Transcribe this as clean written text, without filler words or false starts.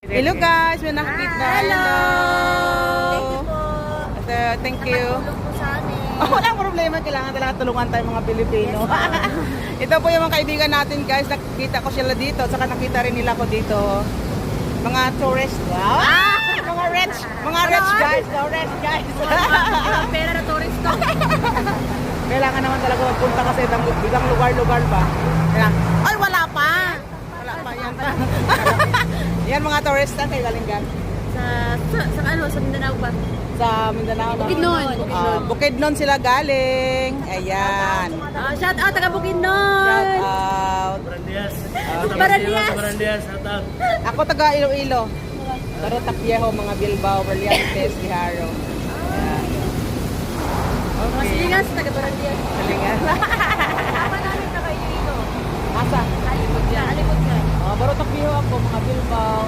Hello guys, may nakikita. Hello. Thank you. Tulong po sa amin. Oh, walang problema, kailangan talaga tulungan tayo mga Pilipino. Ito po yung mga kaibigan natin guys, nakita ko sila dito, saka nakita rin nila ko dito. Mga tourist. Wow! Mga rich guys, rich guys. Pera na tourist to. Kailangan naman talaga magpunta kasi ibang lugar-lugar ba. Ay, wala pa. Wala pa yan. Yan mga tourista kayo galing gan. Sa Mindanao ba? Sa Mindanao. Bukidnon. Bukidnon sila galing. Ayan. Shout out taga Shout Bukidnon. out. Barandias. Shout out. Ako taga Iloilo. Pero Tapiejo, mga Bilbao, Berliantes, Biharo. Ayan. Okay. Masilingas taga Barandias. Galingan. Tama namin taga Iloilo. Asa? Alipod ka. Baro Tapiejo ako, mga Bilbao.